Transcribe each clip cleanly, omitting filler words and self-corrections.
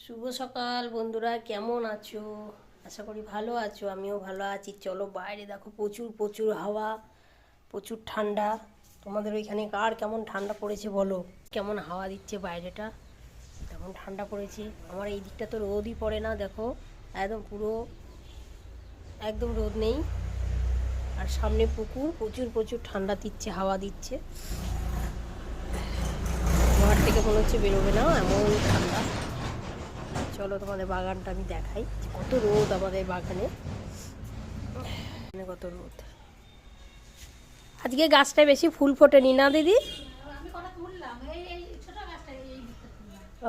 শুভ সকাল বন্ধুরা, কেমন আছো? আশা করি ভালো আছো, আমিও ভালো আছি। চলো বাইরে দেখো, প্রচুর প্রচুর হাওয়া, প্রচুর ঠান্ডা। তোমাদের ওইখানে কার কেমন ঠান্ডা পড়েছে বলো? কেমন হাওয়া দিচ্ছে বাইরেটা, কেমন ঠান্ডা পড়েছে। আমার এই দিকটা তো রোদই পড়ে না, দেখো একদম পুরো একদম রোদ নেই। আর সামনে পুকুর, প্রচুর প্রচুর ঠান্ডা দিচ্ছে, হাওয়া দিচ্ছে। ঘর থেকে মনে হচ্ছে বেরোবে না, এমন ঠান্ডা। চলো তোমাদের বাগানটা আমি দেখাই, কত রোদ আমাদের বাগানে, কত রোদ। আজকে গাছটায় বেশি ফুল ফোটেনি না দিদি?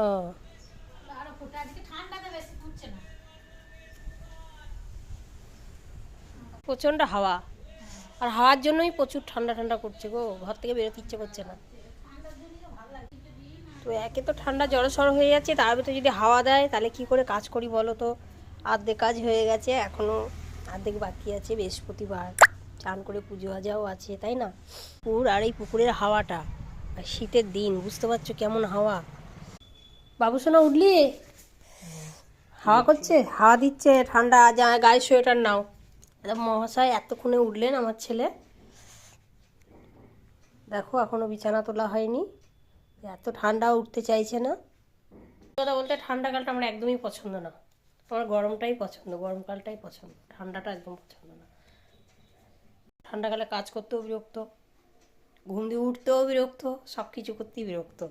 ও, প্রচণ্ড হাওয়া, আর হাওয়ার জন্যই প্রচুর ঠান্ডা ঠান্ডা করছে গো, ঘর থেকে বেরোতে ইচ্ছে করছে না। তো একে তো ঠান্ডা জড়সড় হয়ে যাচ্ছে, তার ভিতরে যদি হাওয়া দেয় তাহলে কি করে কাজ করি বলো তো? আর্ধেক কাজ হয়ে গেছে, এখনও আর্ধেক বাকি আছে। বৃহস্পতিবার চান করে পুজো আজাও আছে, তাই না? পুকুর, আর এই পুকুরের হাওয়াটা, আর শীতের দিন, বুঝতে পারছো কেমন হাওয়া। বাবু সোনা উঠলি? হাওয়া করছে, হাওয়া দিচ্ছে, ঠান্ডা। যা গায়ে সোয়েটার নাও। মহাশয় এতক্ষণে উঠলেন আমার ছেলে, দেখো এখনো বিছানা তোলা হয়নি, এত ঠান্ডা উঠতে চাইছে না। কথা বলতে ঠান্ডাকালটা আমার একদমই পছন্দ না, আমার গরমটাই পছন্দ, গরমকালটাই পছন্দ, ঠান্ডাটা একদম পছন্দ না। ঠান্ডাকালে কাজ করতেও বিরক্ত, ঘুম দিয়ে উঠতেও বিরক্ত, সব কিছু করতেই বিরক্ত।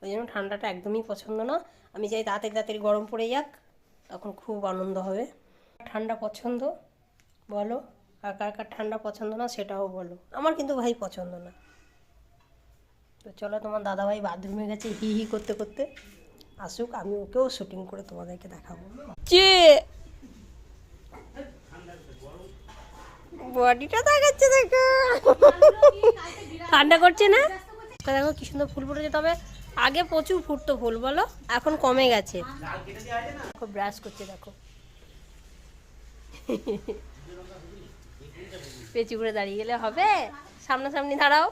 ওই জন্য ঠান্ডাটা একদমই পছন্দ না। আমি চাই তাড়াতাড়ি তাড়াতাড়ি গরম পড়ে যাক, তখন খুব আনন্দ হবে। ঠান্ডা পছন্দ বলো, আর কার কার ঠান্ডা পছন্দ না সেটাও বলো। আমার কিন্তু ভাই পছন্দ না। তো চলো, তোমার দাদাভাই বাথরুমে গেছে হি হি করতে করতে, আসুক, আমি ওকেও শুটিং করে তোমাদেরকে দেখাবো। যে বডিটা দেখাচ্ছে, দেখো ঠান্ডা করছে না? দেখো কি সুন্দর ফুল ফুটেছে, তবে আগে প্রচুর ফুটতো ফুল বলো, এখন কমে গেছে। দেখো ব্রাশ করছে, দেখো পেঁচু করে দাঁড়িয়ে গেলে হবে, সামনাসামনি দাঁড়াও।